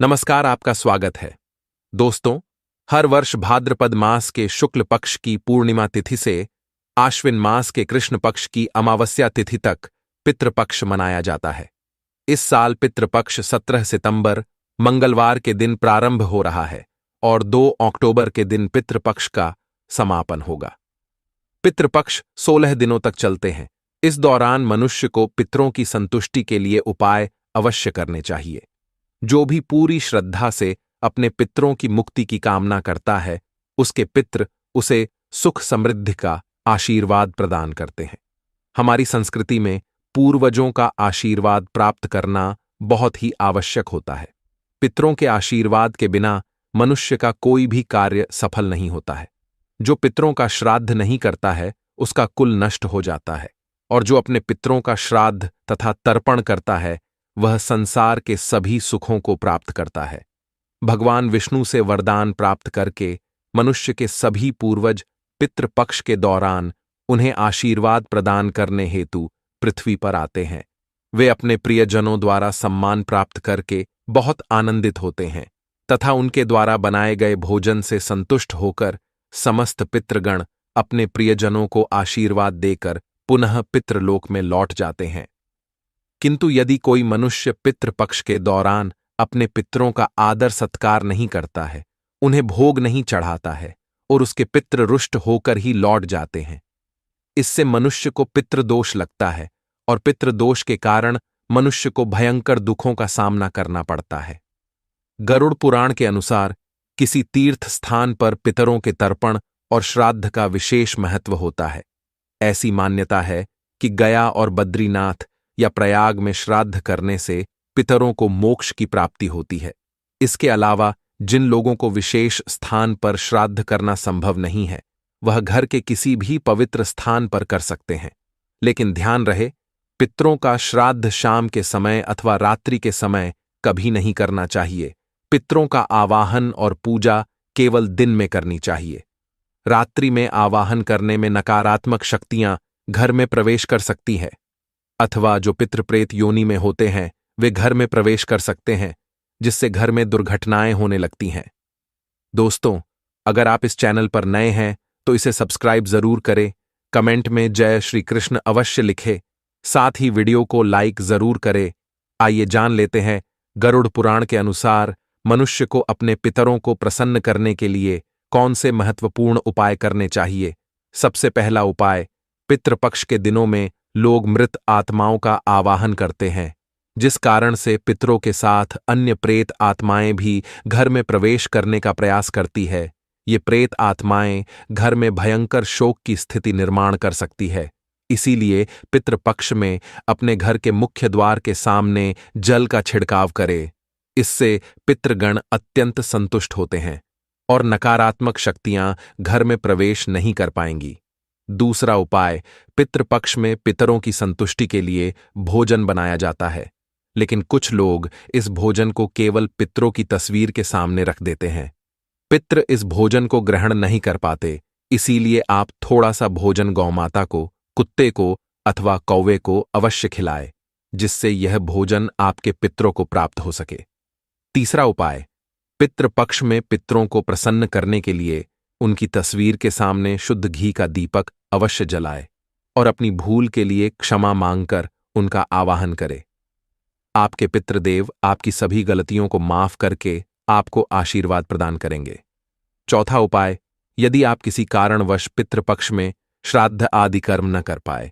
नमस्कार, आपका स्वागत है। दोस्तों, हर वर्ष भाद्रपद मास के शुक्ल पक्ष की पूर्णिमा तिथि से आश्विन मास के कृष्ण पक्ष की अमावस्या तिथि तक पितृपक्ष मनाया जाता है। इस साल पितृपक्ष 17 सितंबर मंगलवार के दिन प्रारंभ हो रहा है और 2 अक्टूबर के दिन पितृपक्ष का समापन होगा। पितृपक्ष 16 दिनों तक चलते हैं। इस दौरान मनुष्य को पितरों की संतुष्टि के लिए उपाय अवश्य करने चाहिए। जो भी पूरी श्रद्धा से अपने पितरों की मुक्ति की कामना करता है, उसके पितृ उसे सुख समृद्धि का आशीर्वाद प्रदान करते हैं। हमारी संस्कृति में पूर्वजों का आशीर्वाद प्राप्त करना बहुत ही आवश्यक होता है। पितरों के आशीर्वाद के बिना मनुष्य का कोई भी कार्य सफल नहीं होता है। जो पितरों का श्राद्ध नहीं करता है, उसका कुल नष्ट हो जाता है, और जो अपने पितरों का श्राद्ध तथा तर्पण करता है, वह संसार के सभी सुखों को प्राप्त करता है। भगवान विष्णु से वरदान प्राप्त करके मनुष्य के सभी पूर्वज पितृपक्ष के दौरान उन्हें आशीर्वाद प्रदान करने हेतु पृथ्वी पर आते हैं। वे अपने प्रियजनों द्वारा सम्मान प्राप्त करके बहुत आनंदित होते हैं तथा उनके द्वारा बनाए गए भोजन से संतुष्ट होकर समस्त पितृगण अपने प्रियजनों को आशीर्वाद देकर पुनः पितृलोक में लौट जाते हैं। किंतु यदि कोई मनुष्य पितृपक्ष के दौरान अपने पितरों का आदर सत्कार नहीं करता है, उन्हें भोग नहीं चढ़ाता है और उसके पितृ रुष्ट होकर ही लौट जाते हैं, इससे मनुष्य को पितृदोष लगता है और पितृदोष के कारण मनुष्य को भयंकर दुखों का सामना करना पड़ता है। गरुड़ पुराण के अनुसार किसी तीर्थ स्थान पर पितरों के तर्पण और श्राद्ध का विशेष महत्व होता है। ऐसी मान्यता है कि गया और बद्रीनाथ या प्रयाग में श्राद्ध करने से पितरों को मोक्ष की प्राप्ति होती है। इसके अलावा जिन लोगों को विशेष स्थान पर श्राद्ध करना संभव नहीं है, वह घर के किसी भी पवित्र स्थान पर कर सकते हैं। लेकिन ध्यान रहे, पितरों का श्राद्ध शाम के समय अथवा रात्रि के समय कभी नहीं करना चाहिए। पितरों का आवाहन और पूजा केवल दिन में करनी चाहिए। रात्रि में आवाहन करने में नकारात्मक शक्तियां घर में प्रवेश कर सकती हैं, अथवा जो पितृप्रेत योनि में होते हैं वे घर में प्रवेश कर सकते हैं, जिससे घर में दुर्घटनाएं होने लगती हैं। दोस्तों, अगर आप इस चैनल पर नए हैं तो इसे सब्सक्राइब जरूर करें, कमेंट में जय श्री कृष्ण अवश्य लिखें, साथ ही वीडियो को लाइक जरूर करें। आइए जान लेते हैं गरुड़ पुराण के अनुसार मनुष्य को अपने पितरों को प्रसन्न करने के लिए कौन से महत्वपूर्ण उपाय करने चाहिए। सबसे पहला उपाय, पितृपक्ष के दिनों में लोग मृत आत्माओं का आवाहन करते हैं, जिस कारण से पितरों के साथ अन्य प्रेत आत्माएं भी घर में प्रवेश करने का प्रयास करती है। ये प्रेत आत्माएं घर में भयंकर शोक की स्थिति निर्माण कर सकती है। इसीलिए पितृपक्ष में अपने घर के मुख्य द्वार के सामने जल का छिड़काव करे। इससे पितृगण अत्यंत संतुष्ट होते हैं और नकारात्मक शक्तियां घर में प्रवेश नहीं कर पाएंगी। दूसरा उपाय, पितृपक्ष में पितरों की संतुष्टि के लिए भोजन बनाया जाता है, लेकिन कुछ लोग इस भोजन को केवल पितरों की तस्वीर के सामने रख देते हैं। पितृ इस भोजन को ग्रहण नहीं कर पाते, इसीलिए आप थोड़ा सा भोजन गौमाता को, कुत्ते को अथवा कौवे को अवश्य खिलाएं, जिससे यह भोजन आपके पितरों को प्राप्त हो सके। तीसरा उपाय, पितृपक्ष में पितरों को प्रसन्न करने के लिए उनकी तस्वीर के सामने शुद्ध घी का दीपक अवश्य जलाए और अपनी भूल के लिए क्षमा मांगकर उनका आवाहन करे। आपके पितृदेव आपकी सभी गलतियों को माफ करके आपको आशीर्वाद प्रदान करेंगे। चौथा उपाय, यदि आप किसी कारणवश पितृपक्ष में श्राद्ध आदि कर्म न कर पाए,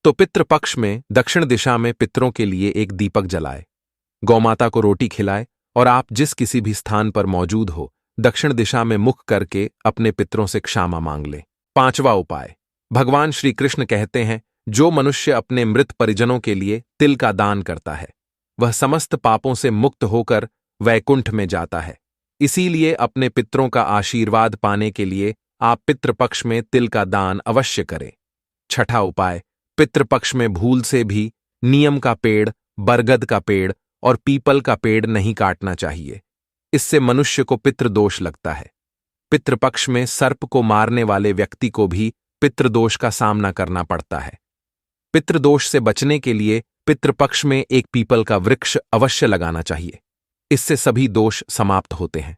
तो पितृपक्ष में दक्षिण दिशा में पितरों के लिए एक दीपक जलाए, गौमाता को रोटी खिलाए और आप जिस किसी भी स्थान पर मौजूद हो, दक्षिण दिशा में मुख करके अपने पितरों से क्षमा मांग ले। पांचवा उपाय, भगवान श्री कृष्ण कहते हैं, जो मनुष्य अपने मृत परिजनों के लिए तिल का दान करता है, वह समस्त पापों से मुक्त होकर वैकुंठ में जाता है। इसीलिए अपने पितरों का आशीर्वाद पाने के लिए आप पितृपक्ष में तिल का दान अवश्य करें। छठा उपाय, पितृपक्ष में भूल से भी नीम का पेड़, बरगद का पेड़ और पीपल का पेड़ नहीं काटना चाहिए। इससे मनुष्य को पितृदोष लगता है। पितृपक्ष में सर्प को मारने वाले व्यक्ति को भी पितृदोष का सामना करना पड़ता है। पितृदोष से बचने के लिए पितृपक्ष में एक पीपल का वृक्ष अवश्य लगाना चाहिए। इससे सभी दोष समाप्त होते हैं।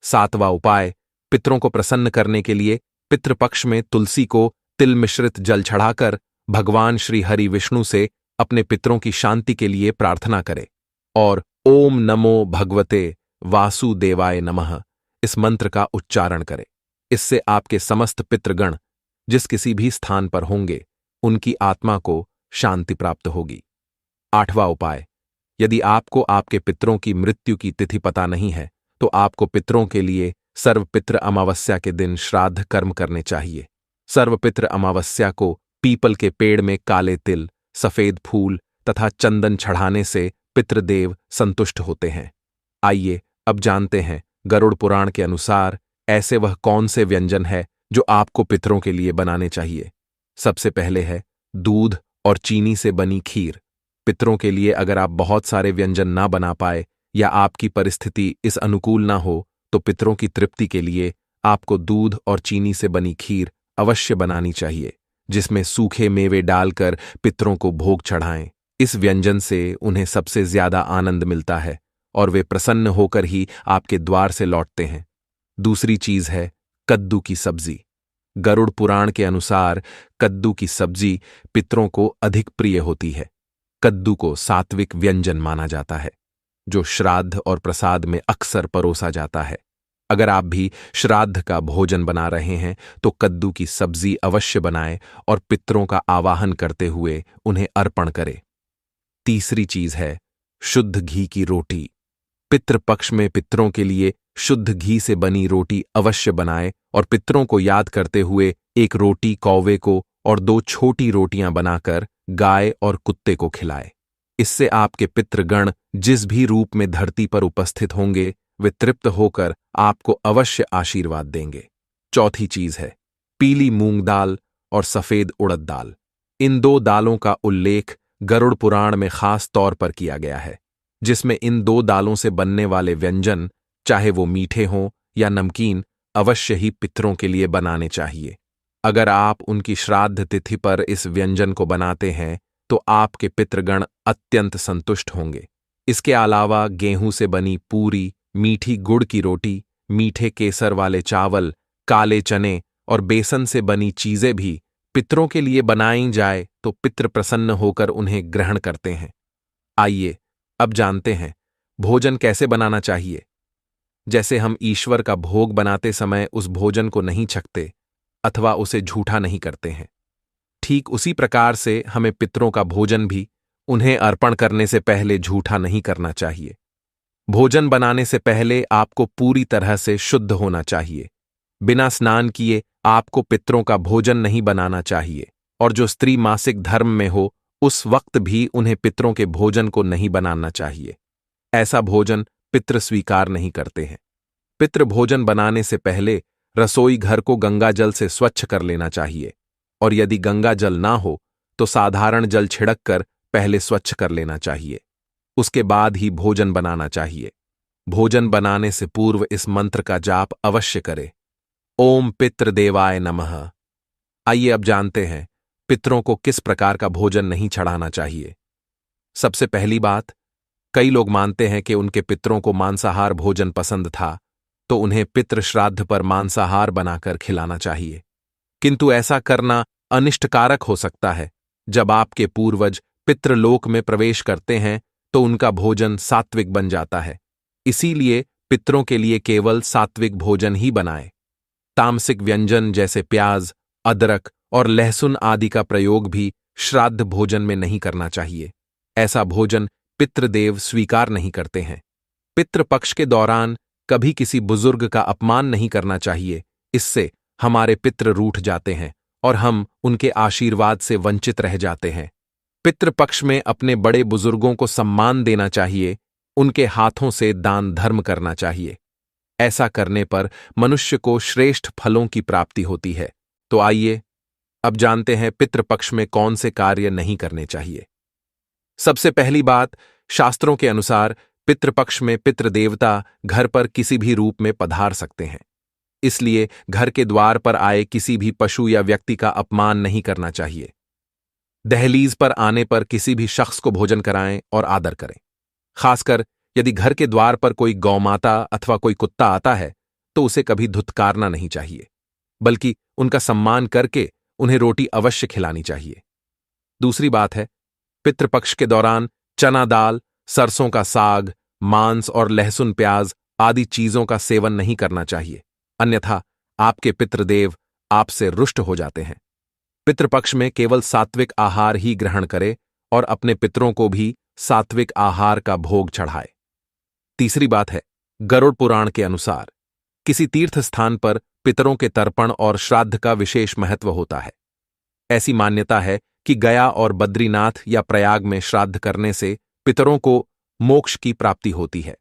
7वां उपाय, पितरों को प्रसन्न करने के लिए पितृपक्ष में तुलसी को तिल मिश्रित जल चढ़ाकर भगवान श्री हरि विष्णु से अपने पितरों की शांति के लिए प्रार्थना करें और ओम नमो भगवते वासुदेवाय नमः इस मंत्र का उच्चारण करें। इससे आपके समस्त पितृगण जिस किसी भी स्थान पर होंगे उनकी आत्मा को शांति प्राप्त होगी। 8वां उपाय, यदि आपको आपके पितरों की मृत्यु की तिथि पता नहीं है तो आपको पितरों के लिए सर्वपितृ अमावस्या के दिन श्राद्ध कर्म करने चाहिए। सर्वपितृ अमावस्या को पीपल के पेड़ में काले तिल, सफेद फूल तथा चंदन चढ़ाने से पितृदेव संतुष्ट होते हैं। आइए अब जानते हैं गरुड़ पुराण के अनुसार ऐसे वह कौन से व्यंजन है जो आपको पितरों के लिए बनाने चाहिए। सबसे पहले है दूध और चीनी से बनी खीर। पितरों के लिए अगर आप बहुत सारे व्यंजन ना बना पाए या आपकी परिस्थिति इस अनुकूल ना हो तो पितरों की तृप्ति के लिए आपको दूध और चीनी से बनी खीर अवश्य बनानी चाहिए, जिसमें सूखे मेवे डालकर पितरों को भोग चढ़ाएं। इस व्यंजन से उन्हें सबसे ज्यादा आनंद मिलता है और वे प्रसन्न होकर ही आपके द्वार से लौटते हैं। दूसरी चीज है कद्दू की सब्जी। गरुड़ पुराण के अनुसार कद्दू की सब्जी पितरों को अधिक प्रिय होती है। कद्दू को सात्विक व्यंजन माना जाता है जो श्राद्ध और प्रसाद में अक्सर परोसा जाता है। अगर आप भी श्राद्ध का भोजन बना रहे हैं तो कद्दू की सब्जी अवश्य बनाएं और पितरों का आवाहन करते हुए उन्हें अर्पण करें। तीसरी चीज है शुद्ध घी की रोटी। पितृपक्ष में पितरों के लिए शुद्ध घी से बनी रोटी अवश्य बनाएं और पितरों को याद करते हुए एक रोटी कौवे को और 2 छोटी रोटियां बनाकर गाय और कुत्ते को खिलाए। इससे आपके पितृगण जिस भी रूप में धरती पर उपस्थित होंगे वे तृप्त होकर आपको अवश्य आशीर्वाद देंगे। चौथी चीज है पीली मूंग दाल और सफेद उड़द दाल। इन 2 दालों का उल्लेख गरुड़ पुराण में खास तौर पर किया गया है, जिसमें इन 2 दालों से बनने वाले व्यंजन चाहे वो मीठे हों या नमकीन अवश्य ही पितरों के लिए बनाने चाहिए। अगर आप उनकी श्राद्ध तिथि पर इस व्यंजन को बनाते हैं तो आपके पितृगण अत्यंत संतुष्ट होंगे। इसके अलावा गेहूं से बनी पूरी, मीठी गुड़ की रोटी, मीठे केसर वाले चावल, काले चने और बेसन से बनी चीजें भी पितरों के लिए बनाई जाए तो पितृ प्रसन्न होकर उन्हें ग्रहण करते हैं। आइए अब जानते हैं भोजन कैसे बनाना चाहिए। जैसे हम ईश्वर का भोग बनाते समय उस भोजन को नहीं छकते अथवा उसे झूठा नहीं करते हैं, ठीक उसी प्रकार से हमें पितरों का भोजन भी उन्हें अर्पण करने से पहले झूठा नहीं करना चाहिए। भोजन बनाने से पहले आपको पूरी तरह से शुद्ध होना चाहिए। बिना स्नान किए आपको पितरों का भोजन नहीं बनाना चाहिए और जो स्त्री मासिक धर्म में हो उस वक्त भी उन्हें पितरों के भोजन को नहीं बनाना चाहिए। ऐसा भोजन पितृ स्वीकार नहीं करते हैं। पितृ भोजन बनाने से पहले रसोई घर को गंगा जल से स्वच्छ कर लेना चाहिए और यदि गंगा जल ना हो तो साधारण जल छिड़क कर पहले स्वच्छ कर लेना चाहिए। उसके बाद ही भोजन बनाना चाहिए। भोजन बनाने से पूर्व इस मंत्र का जाप अवश्य करें, ओम पितृदेवाय नमः। आइए अब जानते हैं पितरों को किस प्रकार का भोजन नहीं चढ़ाना चाहिए। सबसे पहली बात, कई लोग मानते हैं कि उनके पितरों को मांसाहार भोजन पसंद था तो उन्हें पितृ श्राद्ध पर मांसाहार बनाकर खिलाना चाहिए, किंतु ऐसा करना अनिष्टकारक हो सकता है। जब आपके पूर्वज पितृलोक में प्रवेश करते हैं तो उनका भोजन सात्विक बन जाता है। इसीलिए पितरों के लिए केवल सात्विक भोजन ही बनाएं। तामसिक व्यंजन जैसे प्याज, अदरक और लहसुन आदि का प्रयोग भी श्राद्ध भोजन में नहीं करना चाहिए। ऐसा भोजन पितृदेव स्वीकार नहीं करते हैं। पितृपक्ष के दौरान कभी किसी बुजुर्ग का अपमान नहीं करना चाहिए। इससे हमारे पितृ रूठ जाते हैं और हम उनके आशीर्वाद से वंचित रह जाते हैं। पितृपक्ष में अपने बड़े बुजुर्गों को सम्मान देना चाहिए, उनके हाथों से दान धर्म करना चाहिए। ऐसा करने पर मनुष्य को श्रेष्ठ फलों की प्राप्ति होती है। तो आइए अब जानते हैं पितृपक्ष में कौन से कार्य नहीं करने चाहिए। सबसे पहली बात, शास्त्रों के अनुसार पितृपक्ष में पितृदेवता घर पर किसी भी रूप में पधार सकते हैं। इसलिए घर के द्वार पर आए किसी भी पशु या व्यक्ति का अपमान नहीं करना चाहिए। दहलीज पर आने पर किसी भी शख्स को भोजन कराएं और आदर करें। खासकर यदि घर के द्वार पर कोई गौमाता अथवा कोई कुत्ता आता है तो उसे कभी धुतकारना नहीं चाहिए, बल्कि उनका सम्मान करके उन्हें रोटी अवश्य खिलानी चाहिए। दूसरी बात है, पितृपक्ष के दौरान चना दाल, सरसों का साग, मांस और लहसुन प्याज आदि चीजों का सेवन नहीं करना चाहिए, अन्यथा आपके पितृदेव आपसे रुष्ट हो जाते हैं। पितृपक्ष में केवल सात्विक आहार ही ग्रहण करे और अपने पितरों को भी सात्विक आहार का भोग चढ़ाए। तीसरी बात है, गरुड़ पुराण के अनुसार किसी तीर्थ स्थान पर पितरों के तर्पण और श्राद्ध का विशेष महत्व होता है। ऐसी मान्यता है कि गया और बद्रीनाथ या प्रयाग में श्राद्ध करने से पितरों को मोक्ष की प्राप्ति होती है।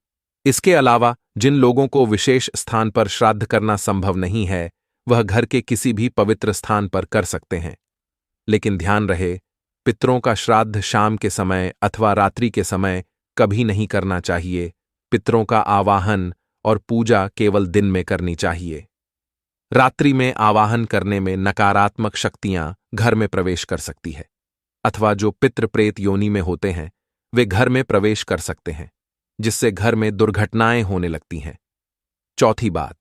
इसके अलावा जिन लोगों को विशेष स्थान पर श्राद्ध करना संभव नहीं है, वह घर के किसी भी पवित्र स्थान पर कर सकते हैं। लेकिन ध्यान रहे, पितरों का श्राद्ध शाम के समय अथवा रात्रि के समय कभी नहीं करना चाहिए। पितरों का आवाहन और पूजा केवल दिन में करनी चाहिए। रात्रि में आवाहन करने में नकारात्मक शक्तियां घर में प्रवेश कर सकती है, अथवा जो पितृ प्रेत योनि में होते हैं वे घर में प्रवेश कर सकते हैं, जिससे घर में दुर्घटनाएं होने लगती हैं। चौथी बात,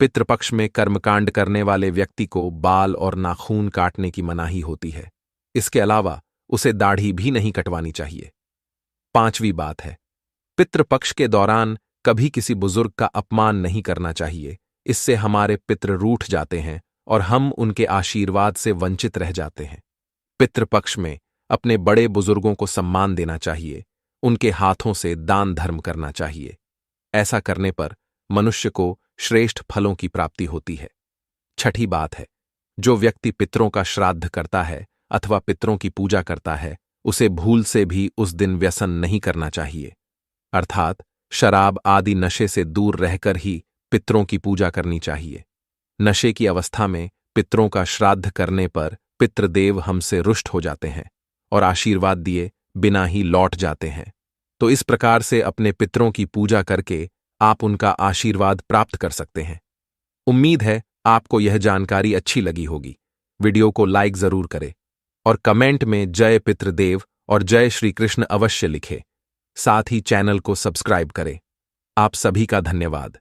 पितृपक्ष में कर्मकांड करने वाले व्यक्ति को बाल और नाखून काटने की मनाही होती है। इसके अलावा उसे दाढ़ी भी नहीं कटवानी चाहिए। पांचवी बात है, पितृपक्ष के दौरान कभी किसी बुजुर्ग का अपमान नहीं करना चाहिए। इससे हमारे पितृ रूठ जाते हैं और हम उनके आशीर्वाद से वंचित रह जाते हैं। पितृपक्ष में अपने बड़े बुजुर्गों को सम्मान देना चाहिए, उनके हाथों से दान धर्म करना चाहिए। ऐसा करने पर मनुष्य को श्रेष्ठ फलों की प्राप्ति होती है। छठी बात है, जो व्यक्ति पितरों का श्राद्ध करता है अथवा पितरों की पूजा करता है, उसे भूल से भी उस दिन व्यसन नहीं करना चाहिए, अर्थात शराब आदि नशे से दूर रहकर ही पितरों की पूजा करनी चाहिए। नशे की अवस्था में पितरों का श्राद्ध करने पर पितृदेव हमसे रुष्ट हो जाते हैं और आशीर्वाद दिए बिना ही लौट जाते हैं। तो इस प्रकार से अपने पितरों की पूजा करके आप उनका आशीर्वाद प्राप्त कर सकते हैं। उम्मीद है आपको यह जानकारी अच्छी लगी होगी। वीडियो को लाइक जरूर करें और कमेंट में जय पितृदेव और जय श्री कृष्ण अवश्य लिखें। साथ ही चैनल को सब्सक्राइब करें। आप सभी का धन्यवाद।